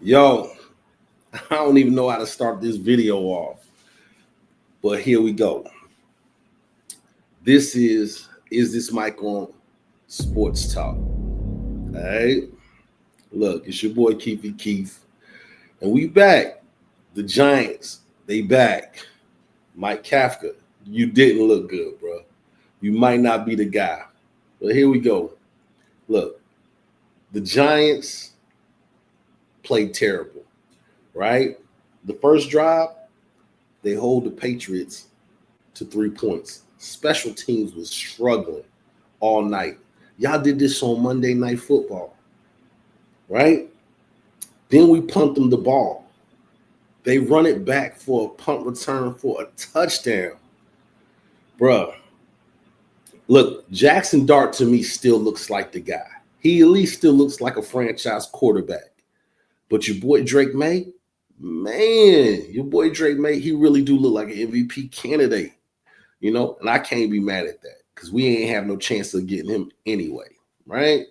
Yo, I don't even know how to start this video off, but here we go. This is this Mike on Sports Talk. All right. Look, it's your boy Keith, and we back. The Giants, they back. Mike Kafta, you didn't look good, bro. You might not be the guy. But here we go. Look, the Giants played terrible, right? The first drive, they hold the Patriots to 3 points. Special teams was struggling all night. Y'all did this on Monday Night Football, right? Then we punt them the ball. They run it back for a punt return for a touchdown. Bruh, look, Jackson Dart to me still looks like the guy. He at least still looks like a franchise quarterback. But your boy Drake May, man, your boy Drake May, he really do look like an MVP candidate. And I can't be mad at that because we ain't have no chance of getting him anyway, right?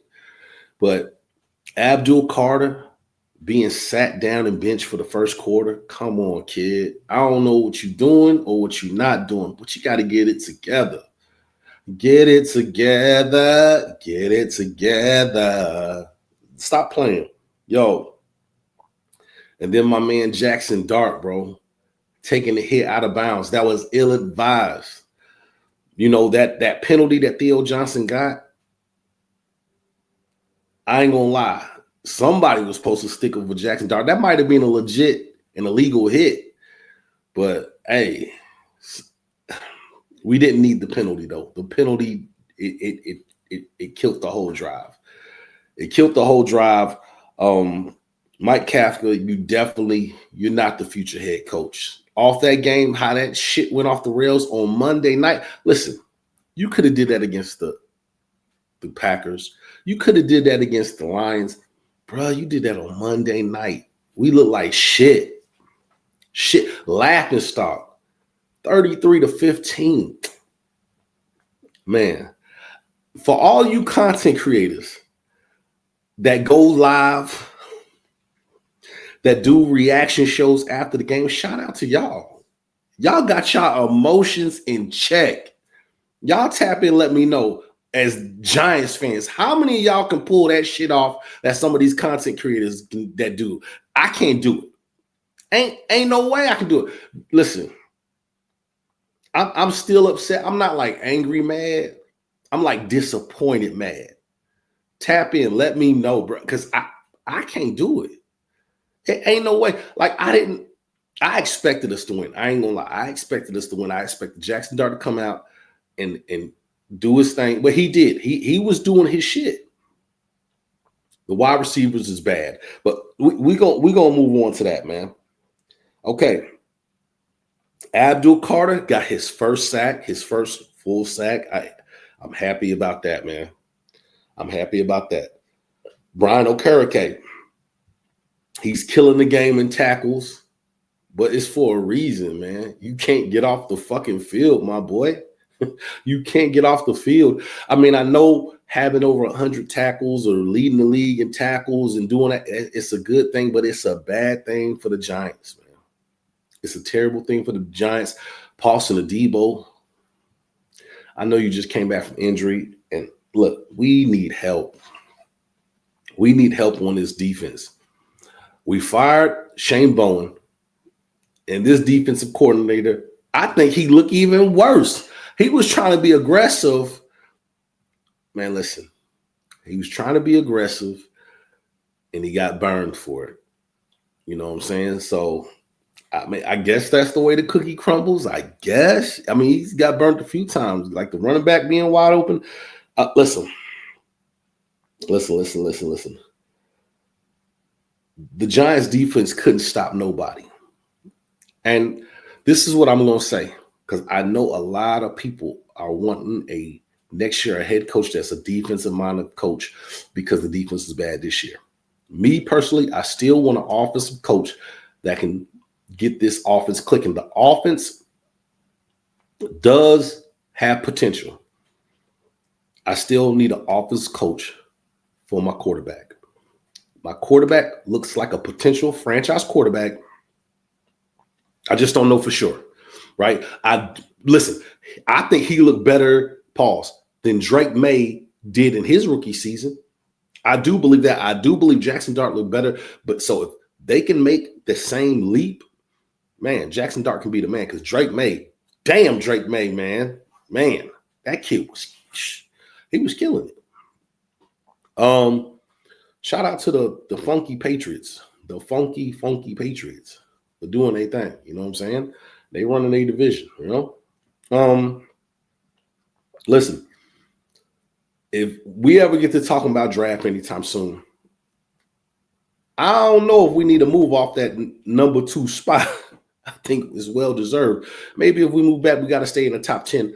But Abdul Carter being sat down and benched for the first quarter, come on, kid. I don't know what you're doing or what you're not doing, but you got to get it together. Get it together. Get it together. Stop playing. Yo. And then my man Jackson Dart, bro, taking the hit out of bounds. That was ill-advised. That penalty that Theo Johnson got, I ain't gonna lie. Somebody was supposed to stick with Jackson Dart. That might have been a legit and illegal hit. But hey, we didn't need the penalty though. The penalty, it killed the whole drive. It killed the whole drive. Mike Kafta, you're not the future head coach. Off that game, how that shit went off the rails on Monday night. Listen, you could have did that against the Packers. You could have did that against the Lions. Bro, you did that on Monday night. We look like shit. Shit. Laughing stock. 33-15. Man, for all you content creators that go live, that do reaction shows after the game, shout out to y'all. Y'all got y'all emotions in check. Y'all tap in, let me know, as Giants fans, how many of y'all can pull that shit off that some of these content creators that do? I can't do it. Ain't no way I can do it. Listen, I'm still upset. I'm not like angry mad. I'm like disappointed mad. Tap in, let me know, bro, because I can't do it. It ain't no way. Like, I expected us to win. I ain't gonna lie. I expected us to win. I expected Jackson Dart to come out and do his thing. But he did. He was doing his shit. The wide receivers is bad. But we gonna move on to that, man. Okay. Abdul Carter got his first sack, his first full sack. I'm happy about that, man. I'm happy about that. Brian Okereke, he's killing the game in tackles, but it's for a reason, man. You can't get off the fucking field, my boy. You can't get off the field. I mean, I know having over 100 tackles or leading the league in tackles and doing that, it's a good thing, but it's a bad thing for the Giants, man. It's a terrible thing for the Giants. Paulson Adebo, I know you just came back from injury, and look, we need help. We need help on this defense. We fired Shane Bowen, and this defensive coordinator, I think he looked even worse. He was trying to be aggressive. Man, listen, he was trying to be aggressive, and he got burned for it. You know what I'm saying? So, I mean, I guess that's the way the cookie crumbles. I guess. I mean, he's got burnt a few times, like the running back being wide open. Listen. The Giants defense couldn't stop nobody. And this is what I'm going to say, because I know a lot of people are wanting a next year a head coach that's a defensive-minded coach because the defense is bad this year. Me personally, I still want an offensive coach that can get this offense clicking. The offense does have potential. I still need an offense coach for my quarterback. My quarterback looks like a potential franchise quarterback. I just don't know for sure, right? I think he looked better, than Drake May did in his rookie season. I do believe that. I do believe Jackson Dart looked better. But so if they can make the same leap, man, Jackson Dart can be the man. Because Drake May, man, that kid he was killing it. Shout out to the funky Patriots, the funky Patriots for doing their thing. You know what I'm saying? They running a division. You know. Listen. If we ever get to talking about draft anytime soon, I don't know if we need to move off that number 2 spot. I think it's well deserved. Maybe if we move back, we got to stay in the top 10.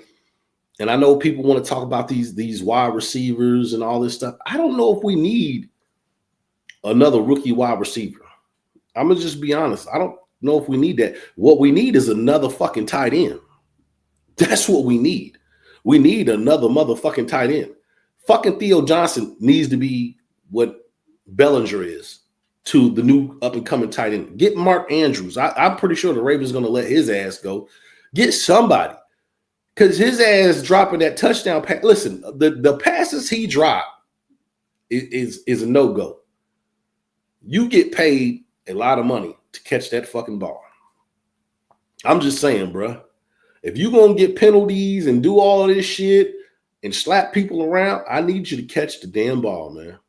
And I know people want to talk about these wide receivers and all this stuff. I don't know if we need another rookie wide receiver. I'm going to just be honest. I don't know if we need that. What we need is another fucking tight end. That's what we need. We need another motherfucking tight end. Fucking Theo Johnson needs to be what Bellinger is to the new up-and-coming tight end. Get Mark Andrews. I'm pretty sure the Ravens going to let his ass go. Get somebody. Because his ass dropping that touchdown pass. Listen, the passes he dropped is a no-go. You get paid a lot of money to catch that fucking ball. I'm just saying, bro. If you're going to get penalties and do all of this shit and slap people around, I need you to catch the damn ball, man.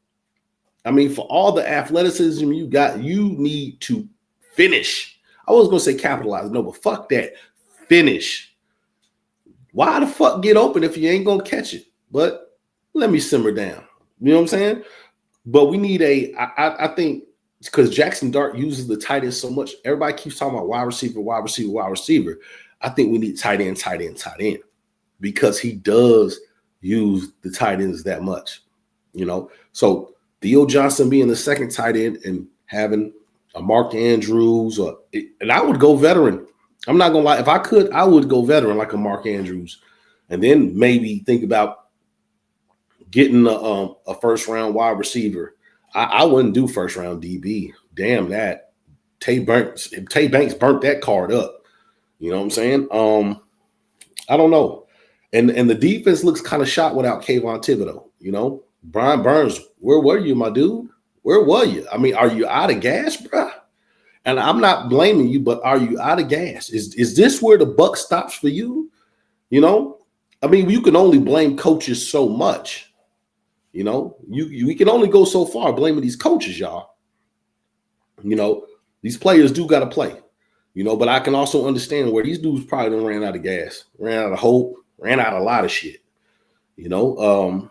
I mean, for all the athleticism you got, you need to finish. I was going to say capitalize. No, but fuck that. Finish. Why the fuck get open if you ain't going to catch it? But let me simmer down. You know what I'm saying? But we need I think, because Jackson Dart uses the tight end so much, everybody keeps talking about wide receiver. I think we need tight end. Because he does use the tight ends that much, you know. So Theo Johnson being the second tight end and having a Mark Andrews, and I would go veteran. I'm not gonna lie. If I could, I would go veteran like a Mark Andrews, and then maybe think about getting a first round wide receiver. I wouldn't do first round DB. Damn that. Tay Banks burnt that card up. You know what I'm saying? I don't know. And the defense looks kind of shot without Kayvon Thibodeau, you know? Brian Burns, where were you, my dude? Where were you? I mean, are you out of gas, bro? And I'm not blaming you, but are you out of gas? Is this where the buck stops for you? You know? I mean, you can only blame coaches so much. You know? You can only go so far blaming these coaches, y'all. You know? These players do got to play. You know? But I can also understand where these dudes probably done ran out of gas, ran out of hope, ran out of a lot of shit. You know,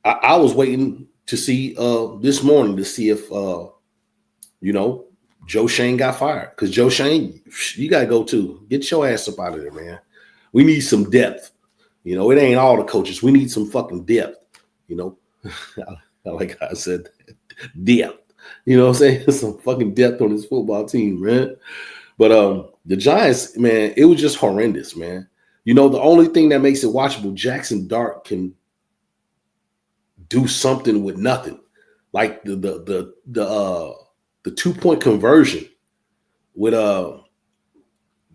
I was waiting to see this morning to see if, you know, Joe Shane got fired. Because Joe Shane, you got to go too. Get your ass up out of there, man. We need some depth. You know, it ain't all the coaches. We need some fucking depth. You know, like I said, depth. You know what I'm saying? Some fucking depth on this football team, man. But the Giants, man, it was just horrendous, man. You know, the only thing that makes it watchable, Jackson Dart can do something with nothing. Like the 2-point conversion with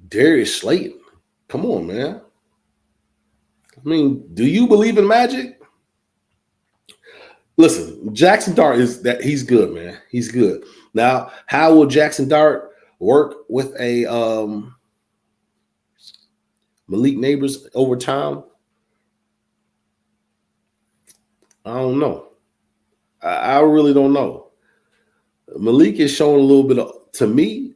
Darius Slayton. Come on, man. I mean, do you believe in magic? Listen, Jackson Dart he's good, man. He's good. Now, how will Jackson Dart work with a Malik Neighbors over time? I don't know. I really don't know. Malik is showing a little bit to me,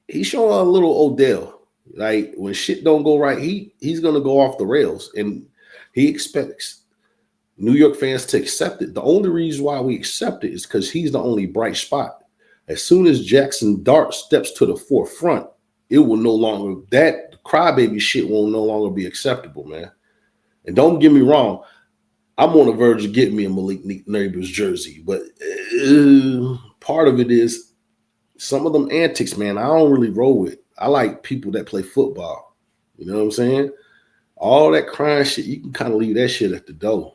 he's showing a little Odell. Like when shit don't go right, he's gonna go off the rails. And he expects New York fans to accept it. The only reason why we accept it is because he's the only bright spot. As soon as Jackson Dart steps to the forefront, it will no longer, that crybaby shit will no longer be acceptable, man. And don't get me wrong, I'm on the verge of getting me a Malik Neighbors jersey, but part of it is some of them antics, man, I don't really roll with. I like people that play football. You know what I'm saying? All that crying shit, you can kind of leave that shit at the door,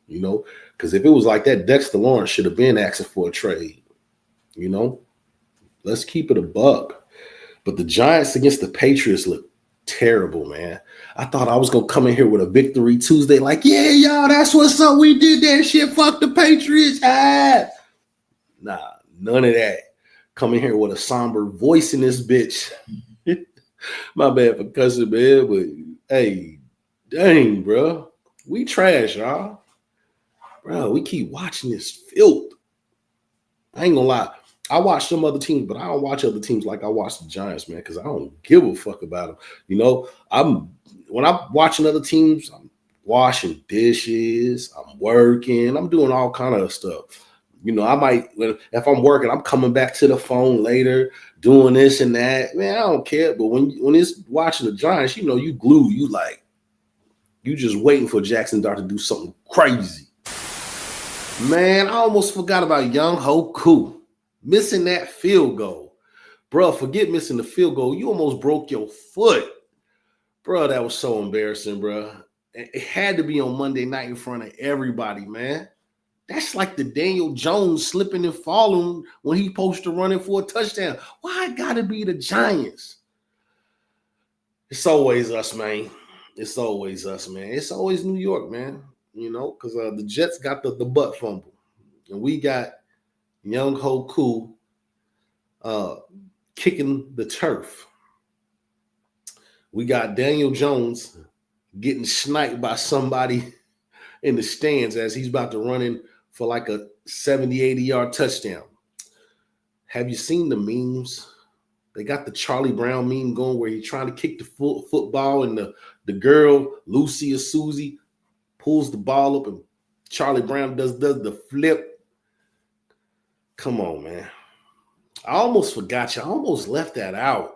you know? Because if it was like that, Dexter Lawrence should have been asking for a trade. You know, let's keep it a buck. But the Giants against the Patriots look terrible, man. I thought I was going to come in here with a victory Tuesday. Like, yeah, y'all, that's what's up. We did that shit. Fuck the Patriots. Ah. Nah, none of that. Coming here with a somber voice in this bitch. My bad for cussing, man. But, hey, dang, bro. We trash, y'all. Bro, we keep watching this filth. I ain't gonna lie. I watch some other teams, but I don't watch other teams like I watch the Giants, man, because I don't give a fuck about them. You know, when I'm watching other teams, I'm washing dishes, I'm working, I'm doing all kind of stuff. You know, I might, if I'm working, I'm coming back to the phone later, doing this and that. Man, I don't care. But when it's watching the Giants, you know, you glue, you just waiting for Jackson Dart to do something crazy. Man, I almost forgot about Young Ho Koo missing that field goal. Bro, forget missing the field goal. You almost broke your foot. Bro, that was so embarrassing, bro. It had to be on Monday night in front of everybody, man. That's like the Daniel Jones slipping and falling when he posted running for a touchdown. Why it gotta be the Giants? It's always us, man. It's always us, man. It's always New York, man. You know, because the Jets got the butt fumble. And we got Young Ho Koo kicking the turf. We got Daniel Jones getting sniped by somebody in the stands as he's about to run in for like a 70, 80-yard touchdown. Have you seen the memes? They got the Charlie Brown meme going where he's trying to kick the football and the girl, Lucy or Susie, pulls the ball up and Charlie Brown does the flip. Come on, man. I almost forgot you. I almost left that out.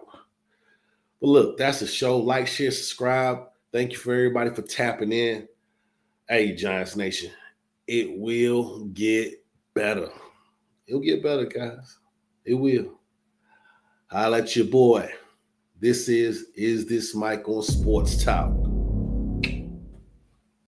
But look, that's the show. Like, share, subscribe. Thank you for everybody for tapping in. Hey, Giants Nation, it will get better. It'll get better, guys. It will. Holla at your boy. This is This Mike on Sports Talk.